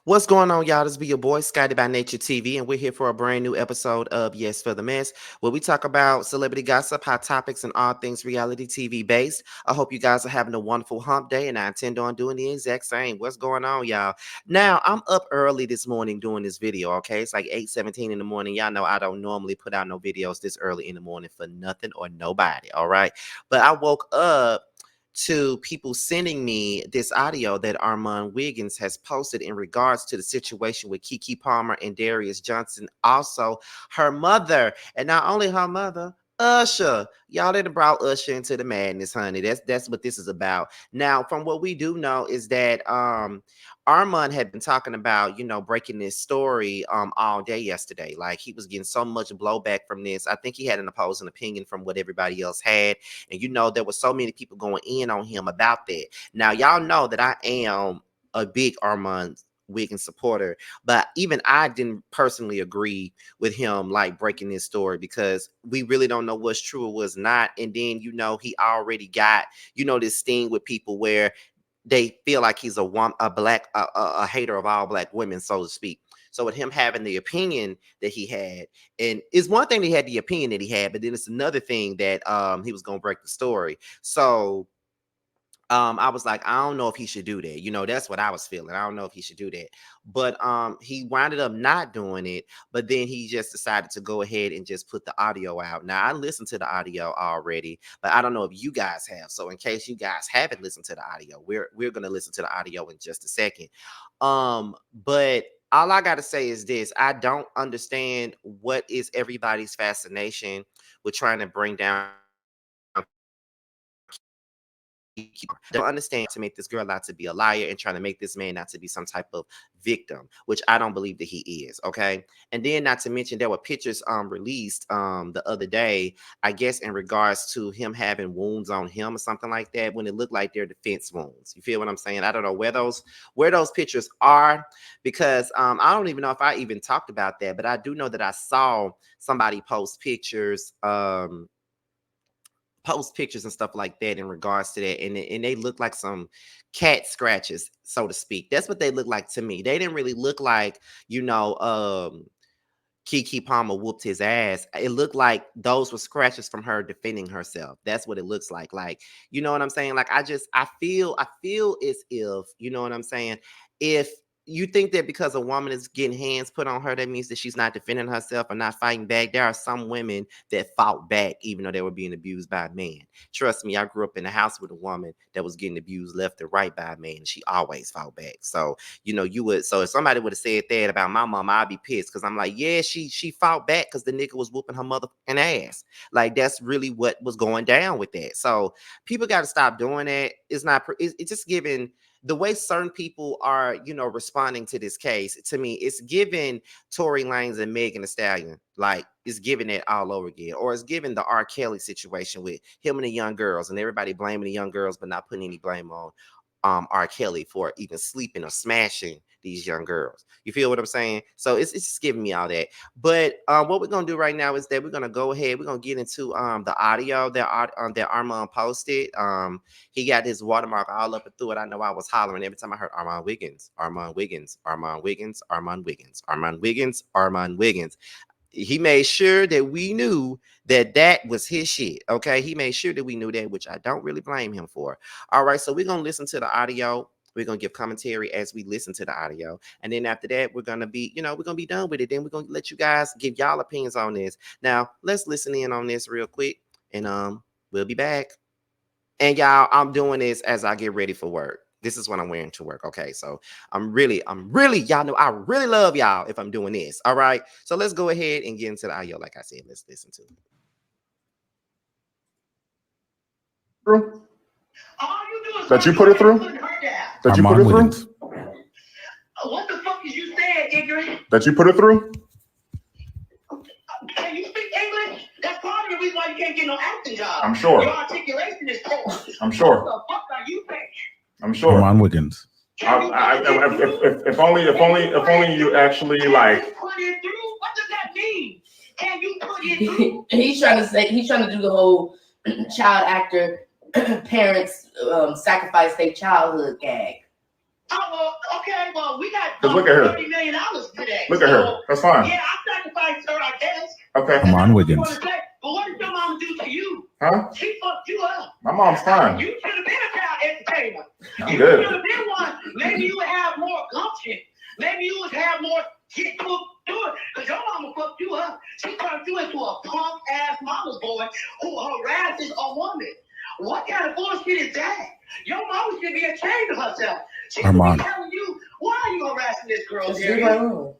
What's going on, y'all? This be your boy, Scotty by Nature TV, and we're here for a brand new episode of Yes for the Mess, where we talk about celebrity gossip, hot topics, and all things reality TV based. I hope you guys are having a wonderful hump day, and I intend on doing the exact same. What's going on, y'all? Now, I'm up early this morning doing this video, okay? It's like 8:17 in the morning. Y'all know I don't normally put out no videos this early in the morning for nothing or nobody, all right? But I woke up to people sending me this audio that Armon Wiggins has posted in regards to the situation with Keke Palmer and Darius Johnson. Also, her mother, and not only her mother, Usher. Y'all done brought Usher into the madness, honey. That's what this is about. Now, from what we do know is that Armon had been talking about, breaking this story all day yesterday. Like he was getting so much blowback from this. I think he had an opposing opinion from what everybody else had. And there were so many people going in on him about that. Now, y'all know that I am a big Armon Wiggins supporter, but even I didn't personally agree with him like breaking this story because we really don't know what's true or what's not. And then he already got this thing with people where they feel like he's a hater of all black women, so to speak. So with him having the opinion that he had, and it's one thing that he had the opinion that he had, but then it's another thing that he was gonna break the story. So I was like, I don't know if he should do that. That's what I was feeling. I don't know if he should do that. But he winded up not doing it. But then he just decided to go ahead and just put the audio out. Now I listened to the audio already, but I don't know if you guys have. So in case you guys haven't listened to the audio, we're gonna listen to the audio in just a second. But all I gotta say is this: I don't understand what is everybody's fascination with trying to bring down don't understand to make this girl out to be a liar and trying to make this man out to be some type of victim, which I don't believe that he is. Okay. And then not to mention there were pictures released the other day, I guess in regards to him having wounds on him or something like that, when it looked like they're defense wounds. You feel what I'm saying? I don't know where those pictures are, because I don't even know if I even talked about that, but I do know that I saw somebody post pictures and stuff like that in regards to that, and they look like some cat scratches, so to speak. That's what they look like to me. They didn't really look like Keke Palmer whooped his ass. It looked like those were scratches from her defending herself. That's what it looks like. Like, you know what I'm saying? Like, I feel as if, you know what I'm saying? If you think that because a woman is getting hands put on her, that means that she's not defending herself or not fighting back. There are some women that fought back, even though they were being abused by a man. Trust me, I grew up in a house with a woman that was getting abused left and right by a man, and she always fought back. So, you would. So if somebody would have said that about my mom, I'd be pissed, because I'm like, yeah, she fought back because the nigga was whooping her motherfucking ass. Like, that's really what was going down with that. So people got to stop doing that. It's not. It's just giving the way certain people are, responding to this case. To me, it's giving Tory Lanez and Megan Thee Stallion. Like, it's giving it all over again, or it's giving the R. Kelly situation with him and the young girls, and everybody blaming the young girls, but not putting any blame on R. Kelly for even sleeping or smashing these young girls. You feel what I'm saying? So it's just giving me all that. But what we're gonna do right now is that we're gonna go ahead. We're gonna get into the audio that Armon posted. He got his watermark all up and through it. I know I was hollering every time I heard Armon Wiggins, Armon Wiggins, Armon Wiggins, Armon Wiggins, Armon Wiggins, Armon Wiggins. He made sure that we knew that was his shit. Okay. He made sure that we knew that, which I don't really blame him for. All right. So we're going to listen to the audio. We're going to give commentary as we listen to the audio. And then after that, we're going to be, we're going to be done with it. Then we're going to let you guys give y'all opinions on this. Now, let's listen in on this real quick, and we'll be back. And y'all, I'm doing this as I get ready for work. This is what I'm wearing to work. Okay. So I'm really, y'all know I really love y'all if I'm doing this. All right. So let's go ahead and get into the audio. Like I said, let's listen to it. That you put it through? That you put it through? What the fuck is you saying, ignorant? That you put it through? Can you speak English? That's part of the reason why you can't get no acting job. I'm sure. Your articulation is poor. I'm sure. What the fuck are you saying? I'm sure. Armon Wiggins. If only you actually like. Put it through. What does that mean? Can you put it through? He's trying to do the whole child actor parents sacrifice their childhood gag. Oh, well, Okay, well, we got Look at her. $30 million today. Look at her. That's fine. Yeah, I sacrificed her, I guess. Okay. Armon Wiggins. But what did your mom do to you? Huh? She fucked you up. My mom's fine. You should have been a child entertainer. I'm You good. should have been one. Maybe you would have more gumption. Maybe you would have more get to it. Because your mama fucked you up. She turned you into a punk-ass mama's boy who harasses a woman. What kind of bullshit is that? Your mama should be ashamed of herself. She should be telling you, why are you harassing this girl, Darius?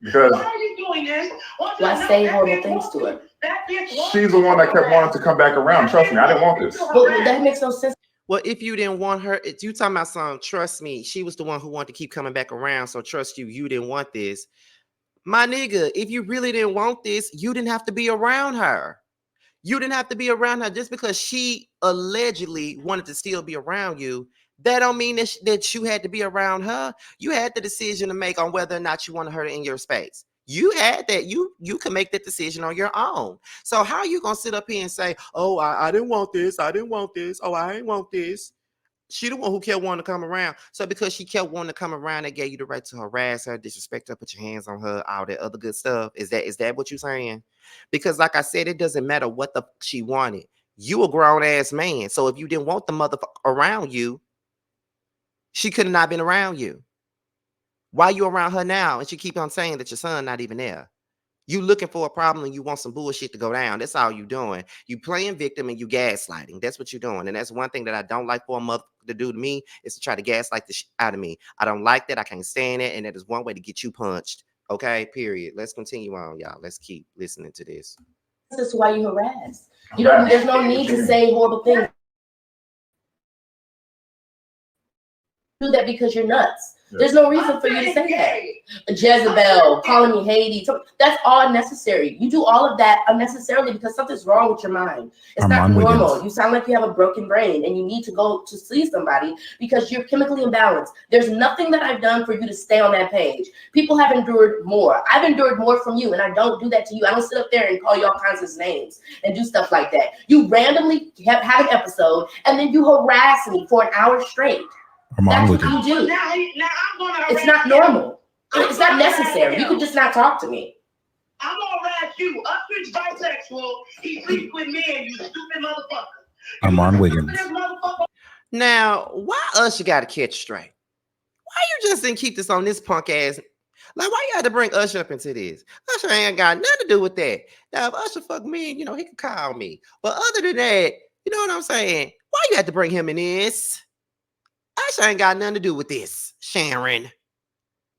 Because why are you doing this? Why say horrible things to her? she's the one that kept wanting to come back around. Trust me, I didn't want this. But that makes no sense. Well, if you didn't want her, if you talking about something, trust me, she was the one who wanted to keep coming back around. So trust you didn't want this. My nigga, if you really didn't want this, you didn't have to be around her. You didn't have to be around her just because she allegedly wanted to still be around you. That don't mean that you had to be around her. You had the decision to make on whether or not you wanted her in your space. You had that. You can make that decision on your own. So how are you gonna sit up here and say, "Oh, I didn't want this. I didn't want this. Oh, I didn't want this." She the one who kept wanting to come around. So because she kept wanting to come around, they gave you the right to harass her, disrespect her, put your hands on her, all that other good stuff. Is that what you're saying? Because like I said, it doesn't matter what the she wanted. You a grown ass man. So if you didn't want the motherfucker around you, she could have not been around you. Why you around her now? And she keep on saying that your son not even there. You looking for a problem and you want some bullshit to go down. That's all you doing. You playing victim and you gaslighting. That's what you're doing. And that's one thing that I don't like for a mother to do to me is to try to gaslight the shit out of me. I don't like that. I can't stand it. And that is one way to get you punched. Okay, period. Let's continue on, y'all. Let's keep listening to this. This is why you harass. You don't. There's no need to say horrible things. Do that because you're nuts. There's no reason for you to say that. Jezebel, calling me Hades. That's all unnecessary. You do all of that unnecessarily because something's wrong with your mind. It's not normal. You sound like you have a broken brain and you need to go to see somebody because you're chemically imbalanced. There's nothing that I've done for you to stay on that page. People have endured more. I've endured more from you and I don't do that to you. I don't sit up there and call you all kinds of names and do stuff like that. You randomly have an episode and then you harass me for an hour straight. That's what you do. Now I'm gonna it's not normal. It's not necessary. You could just not talk to me. I'm gonna harass you. Usher's bisexual. He sleeps with men, you stupid motherfucker. Armon Wiggins. Now, why Usher got to catch straight? Why you just didn't keep this on this punk ass? Like, why you had to bring Usher up into this? Usher ain't got nothing to do with that. Now, if Usher fuck me, he could call me. But other than that, you know what I'm saying? Why you had to bring him in this? Usher ain't got nothing to do with this, Sharon.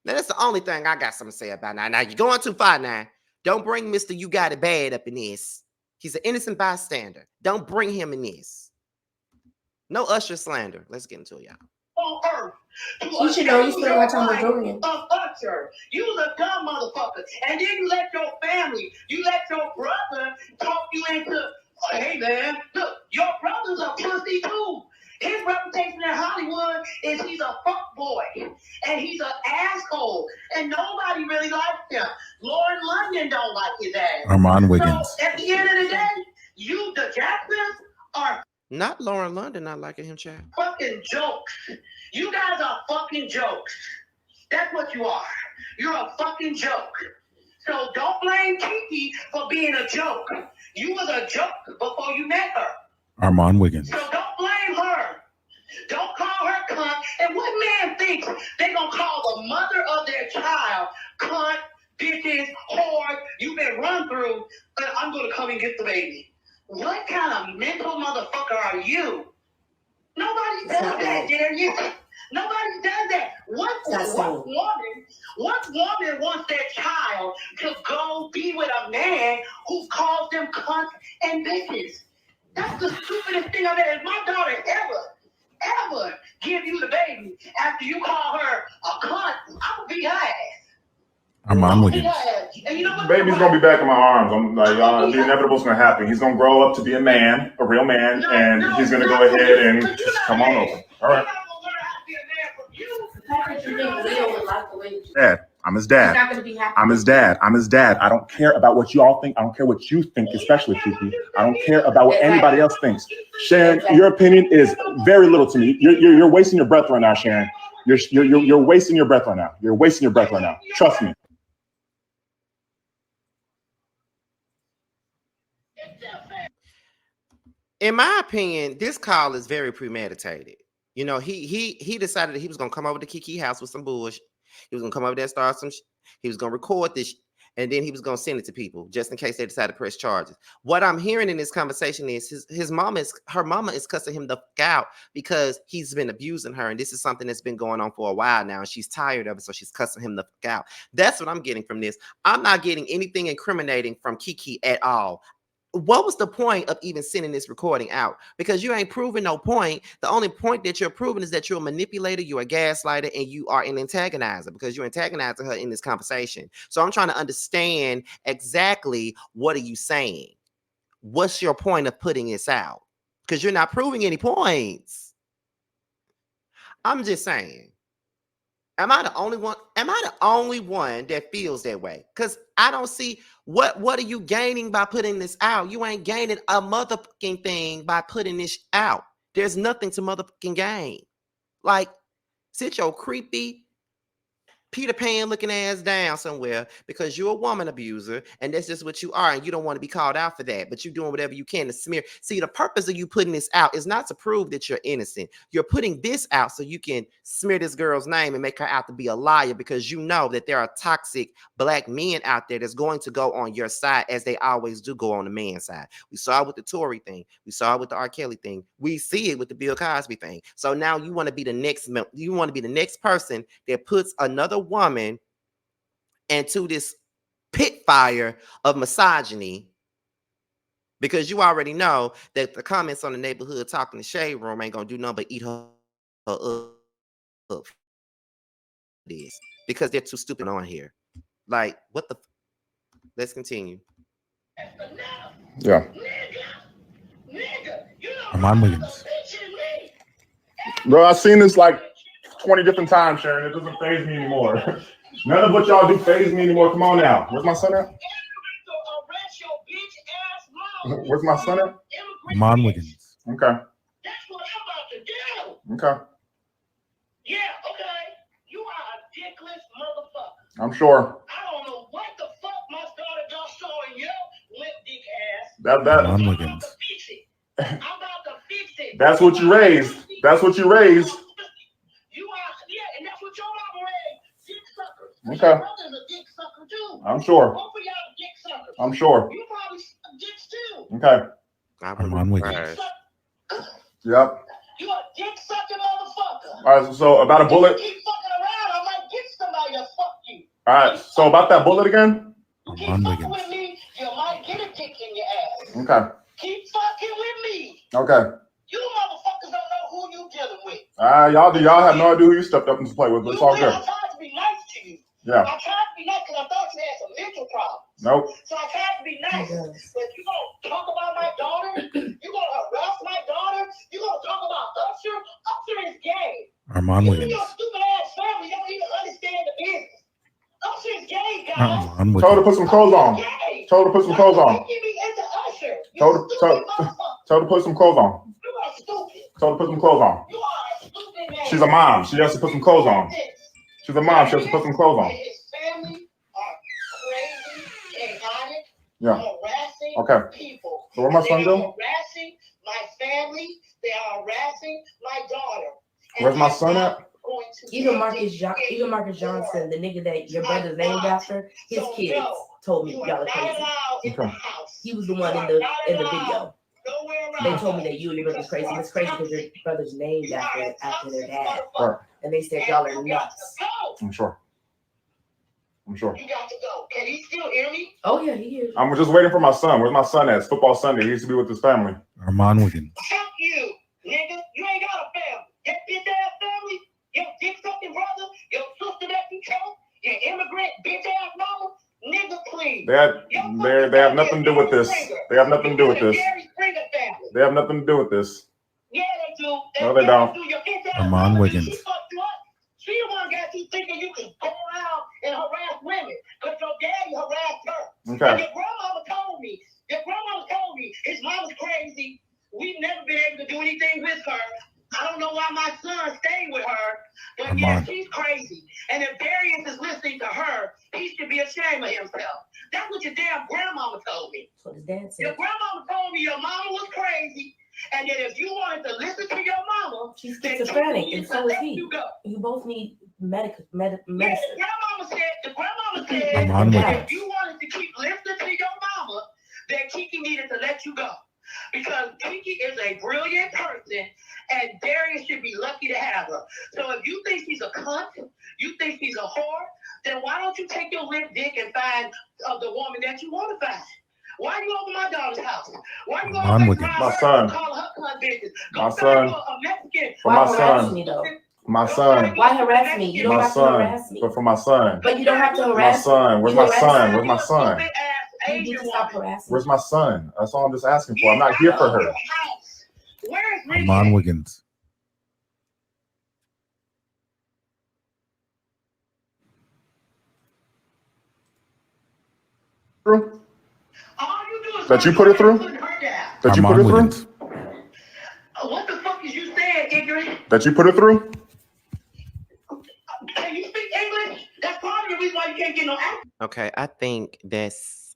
Now, that's the only thing I got something to say about now. Now, you're going too far now. Don't bring Mr. You Got It Bad up in this. He's an innocent bystander. Don't bring him in this. No Usher slander. Let's get into it, y'all. On earth. You should know you spend a lot of time with Dorian. Usher. You was a dumb motherfucker. And then you let your family, you let your brother talk you into, hey man, look, your brother's a pussy too. His reputation in Hollywood is he's a fuck boy and he's an asshole and nobody really likes him. Lauren London don't like his ass. Armon Wiggins. So at the end of the day, you, the Jacksons, are not Lauren London not liking him, child. Fucking jokes. You guys are fucking jokes. That's what you are. You're a fucking joke. So don't blame Keke for being a joke. You was a joke before you met her. Armon Wiggins. So don't blame her. Don't call her cunt. And what man thinks they gonna call the mother of their child cunt, bitches, whore, you've been run through, but I'm gonna come and get the baby. What kind of mental motherfucker are you? Nobody does that, Darius. Nobody does that. What woman wants their child to go be with a man who calls them cunts and bitches? That's the stupidest thing I've ever. If my daughter ever give you the baby after you call her a cunt, I'm gonna beat her ass. Armon Wiggins. And you know what? Baby's gonna be back in my arms. I'm like, the inevitable's gonna happen. He's gonna grow up to be a man, a real man, and he's gonna go ahead and just come on over. All right. Dad, I'm his dad. I'm his dad. I'm his dad. I don't care about what you all think. I don't care what you think, especially Keke. I don't care about what anybody else thinks. Sharon, your opinion is very little to me. You're wasting your breath right now, Sharon. You're wasting your breath right now. You're wasting your breath right now. Trust me. In my opinion, this call is very premeditated. You know, he decided that he was gonna come over to Keke house with some bullshit. He was gonna come over there, start some. He was gonna record this, and then he was gonna send it to people just in case they decide to press charges. What I'm hearing in this conversation is her mama is cussing him the fuck out because he's been abusing her, and this is something that's been going on for a while now, and she's tired of it, so she's cussing him the fuck out. That's what I'm getting from this. I'm not getting anything incriminating from Keke at all. What was the point of even sending this recording out? Because you ain't proving no point. The only point that you're proving is that you're a manipulator, you're a gaslighter, and you are an antagonizer because you're antagonizing her in this conversation. So I'm trying to understand exactly what are you saying? What's your point of putting this out? Because you're not proving any points. I'm just saying. Am I the only one? Am I the only one that feels that way? Because I don't see what are you gaining by putting this out? You ain't gaining a motherfucking thing by putting this out. There's nothing to motherfucking gain. Like, sit your creepy Peter Pan looking ass down somewhere because you're a woman abuser and that's just what you are and you don't want to be called out for that, but you're doing whatever you can to smear. See, the purpose of you putting this out is not to prove that you're innocent. You're putting this out so you can smear this girl's name and make her out to be a liar because you know that there are toxic black men out there that's going to go on your side as they always do go on the man's side. We saw it with the Tory thing. We saw it with the R. Kelly thing. We see it with the Bill Cosby thing. So now you want to be the next person that puts another woman into this pit fire of misogyny because you already know that the comments on the neighborhood talking the shade room ain't gonna do nothing but eat her up. This because they're too stupid on here. Like, what the? Let's continue. Yeah. Armon Wiggins. Bro, I've seen this like 20 different times, Sharon. It doesn't faze me anymore. None of what y'all do faze me anymore. Come on now. Where's my son at? Where's my son at? Armon Wiggins. Okay. That's what I'm about to do. Okay. Yeah, okay. You are a dickless motherfucker. I'm sure. I don't know what the fuck my daughter just saw in your limp dick ass. Armon Wiggins. I'm about to fix it. That's what you raised. That's what you raised. You are, yeah, and that's what your mama raised. Dick suckers. Okay. Your brother's a dick sucker too. I'm sure. Both of y'all dick suckers. I'm sure. You probably suck dicks too. Okay. Armon Wiggins. Yep. You a dick sucking motherfucker. All right. So about a bullet. If you keep fucking around, I might get somebody to fuck you. All right. So about that bullet again. You keep Armon fucking Wiggins. with me, you might get a dick in your ass. Okay. Keep fucking with me. Okay. You motherfuckers don't know who you dealing with. Y'all have no idea who you stepped up and play with, but it's all good. I tried to be nice to you. Yeah. I tried to be nice because I thought you had some mental problems. Nope. So I tried to be nice. But you gonna talk about my daughter? You gonna harass my daughter? You gonna talk about Usher? Usher is gay. Armon You and Wiggins. your stupid ass family don't even understand the business. Usher is gay, guys. Armon Told her to Wiggins. put some clothes on. Gay. Told her to put some clothes on. You be into Usher. You Told her stupid to put some clothes on. You are stupid. Told her to put some clothes on. You are a stupid man. She's a mom. She has to put some clothes on. She's a mom. She has to put some clothes on. His family are crazy, chaotic, Yeah. harassing Okay. people. So where my son They go? are harassing my family. They are harassing my daughter. And Where's my I'm son not at? going to Even get Marcus, this even Marcus Johnson, the nigga that your brother's named after, his So, kids no, told me You are y'all are not crazy. allowed in the Okay. house. He was the one in the video. Nowhere around. They told me that you and your brother's crazy. It's crazy because your brother's named after their dad. Right. And they said y'all are nuts. I'm sure. I'm sure. You got to go. Can you still hear me? Oh yeah, he is. I'm just waiting for my son. Where's my son at? It's football Sunday. He used to be with his family. Armon Wiggins. Fuck you, nigga. You ain't got a family. That bitch ass family, your dick sucking brother, your sister that you choke, your immigrant bitch ass mama, nigga, please. They have nothing to do with this. They have nothing to do with this. Jerry Springer family. They have nothing to do with this. Yeah, they do. No, they don't. Your bitch ass Armon mama, Wiggins. She fucked you up. She the one got you thinking you can go around and harass women because your daddy harassed her. Okay. And your grandmama told me his mama's crazy. We've never been able to do anything with her. I don't know why my son stayed with her, but Armon. yeah, she's crazy. And if Darius is listening to her, he should be ashamed of himself. That's what your damn grandmama told me. That's what his dad said. Your grandmama told me your mama was crazy, and that if you wanted to listen to your mama, She's then schizophrenic, and so is let he. you go. You both need medicine. Yeah, the grandmama said Armon that Wiggins. if you wanted to keep listening to your mama, then Keke needed to let you go. Because Keke is a brilliant person, and Darius should be lucky to have her. So if you think she's a cunt, you think she's a whore, then why don't you take your limp dick and find the woman that you want to find? Why you over my daughter's house? Why you Armon over Wiggins. My son. call her cunt bitches? My Go son. find a Mexican. For Why my harass son. me though? My son. Why harass me? You don't My have to son. harass me. But for my son. But you don't have to My harass me. son. Where's You my harass son? me. Where's my son? You need to stop harassing Where's me. my son? That's all I'm just asking for. I'm not here for her. Where is Ricky? Armon Wiggins. Through? All you do is That you put it through? putting her down. That you put Armon it through? Wiggins. What the fuck is you saying, ignorant? That you put it through? Can you speak English? That's part of the reason why you can't get no accent. Okay, I think that's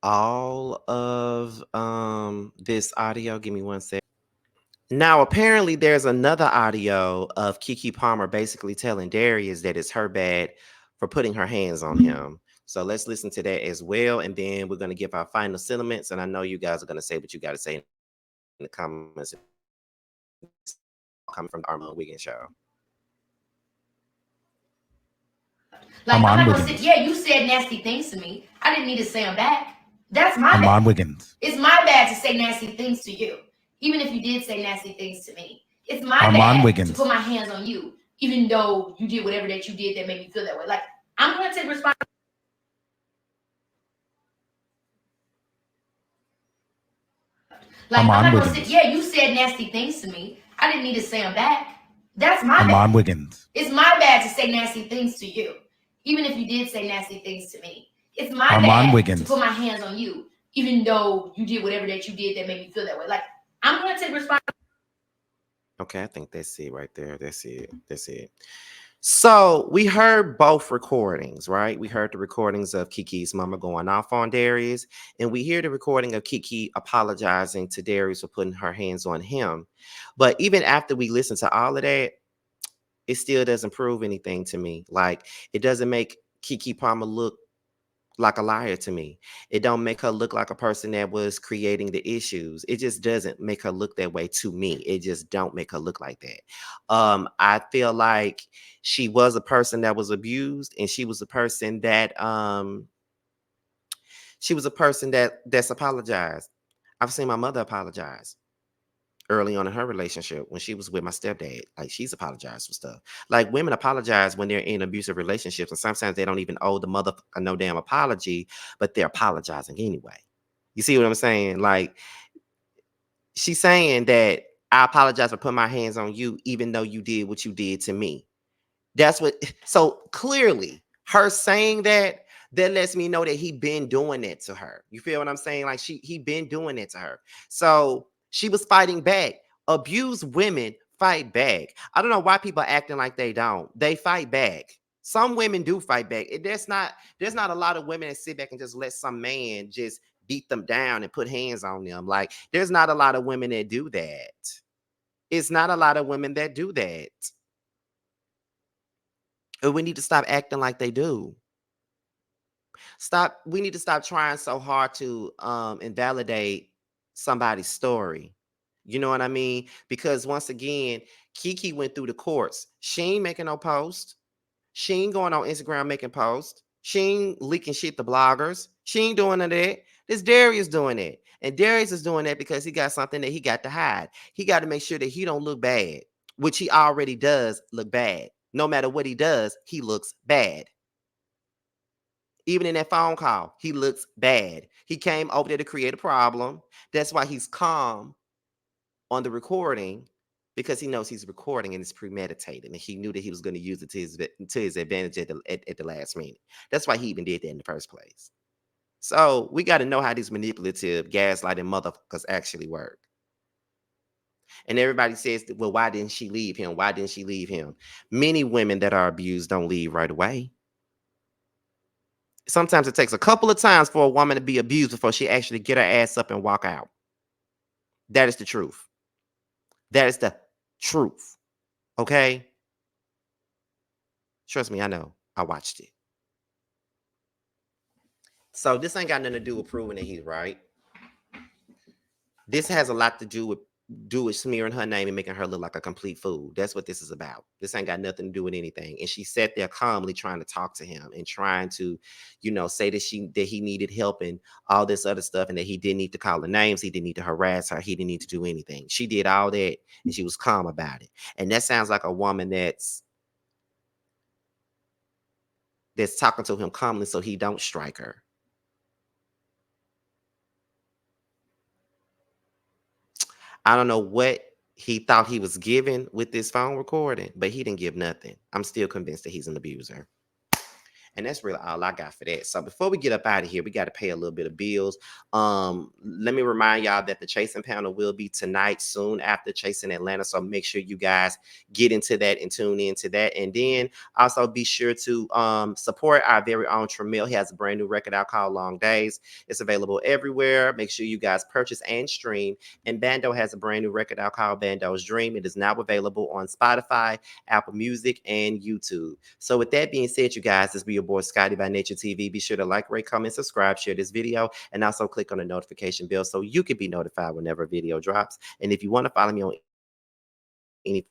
all of this audio. Give me one sec. Now, apparently, there's another audio of Keke Palmer basically telling Darius that it's her bad for putting her hands on him. So let's listen to that as well, and then we're going to give our final sentiments. And I know you guys are going to say what you got to say in the comments. Coming from the Armon Wiggins show. Like, I'm Armon not gonna Wiggins. say, yeah, you said nasty things to me. I didn't need to say them back. That's my Armon bad. Wiggins. It's my bad to say nasty things to you, even if you did say nasty things to me. It's my Armon bad Wiggins. to put my hands on you, even though you did whatever that you did that made me feel that way. Like, I'm gonna take responsibility. Like, Armon I'm not gonna say, Wiggins. yeah, you said nasty things to me. I didn't need to say them back. That's my Armon bad. Wiggins. It's my bad to say nasty things to you, even if you did say nasty things to me. It's my Armon bad Wiggins. to put my hands on you, even though you did whatever that you did that made me feel that way. Like, I'm gonna take responsibility. Okay, I think that's it right there. That's it. That's it. So we heard both recordings, right? We heard the recordings of Keke's mama going off on Darius, and we hear the recording of Keke apologizing to Darius for putting her hands on him. But even after we listen to all of that, it still doesn't prove anything to me. Like, it doesn't make Keke Palmer look like a liar to me. It don't make her look like a person that was creating the issues. It just doesn't make her look that way to me. It just don't make her look like that. I feel like she was a person that was abused, and she was a person that that's apologized. I've seen my mother apologize early on in her relationship when she was with my stepdad. Like, she's apologized for stuff. Like, women apologize when they're in abusive relationships, and sometimes they don't even owe the mother no damn apology, but they're apologizing anyway. You see what I'm saying? Like, she's saying that I apologize for putting my hands on you, even though you did what you did to me. That's what. So clearly, her saying that lets me know that he been doing it to her. You feel what I'm saying? Like, he been doing it to her. So she was fighting back. Abused women fight back. I don't know why people are acting like they don't. They fight back. Some women do fight back. There's not a lot of women that sit back and just let some man just beat them down and put hands on them. Like, there's not a lot of women that do that. It's not a lot of women that do that. And we need to stop acting like they do. We need to stop trying so hard to invalidate somebody's story. You know what I mean? Because once again, Keke went through the courts. She ain't making no post. She ain't going on Instagram making posts. She ain't leaking shit to bloggers. She ain't doing none of that. This Darius doing it. And Darius is doing that because he got something that he got to hide. He got to make sure that he don't look bad, which he already does look bad. No matter what he does, he looks bad. Even in that phone call, he looks bad. He came over there to create a problem. That's why he's calm on the recording, because he knows he's recording and it's premeditated, and he knew that he was going to use it to his advantage at the last minute. That's why he even did that in the first place. So we got to know how these manipulative, gaslighting motherfuckers actually work. And everybody says, well, why didn't she leave him? Why didn't she leave him? Many women that are abused don't leave right away. Sometimes it takes a couple of times for a woman to be abused before she actually get her ass up and walk out. That is the truth. That is the truth. Okay? Trust me, I know. I watched it. So this ain't got nothing to do with proving that he's right. This has a lot to do with smearing her name and making her look like a complete fool. That's what this is about. This ain't got nothing to do with anything. And she sat there calmly trying to talk to him and trying to, say that he needed help and all this other stuff, and that he didn't need to call her names. He didn't need to harass her. He didn't need to do anything. She did all that, and she was calm about it. And that sounds like a woman that's talking to him calmly so he don't strike her. I don't know what he thought he was giving with this phone recording, but he didn't give nothing. I'm still convinced that he's an abuser. And that's really all I got for that. So before we get up out of here, we got to pay a little bit of bills. Let me remind y'all that the Chasing panel will be tonight, soon after Chasing Atlanta. So make sure you guys get into that and tune into that. And then also be sure to support our very own Tramiel. He has a brand new record out called Long Days. It's available everywhere. Make sure you guys purchase and stream. And Bando has a brand new record out called Bando's Dream. It is now available on Spotify, Apple Music, and YouTube. So with that being said, you guys, this be your boy Scotty by Nature TV. Be sure to like, rate, comment, subscribe, share this video, and also click on the notification bell so you can be notified whenever a video drops. And if you want to follow me on any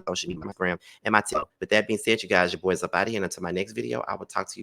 social media, my Instagram and my TikTok. With that being said, you guys, your boy's up out of here. And until my next video, I will talk to you guys.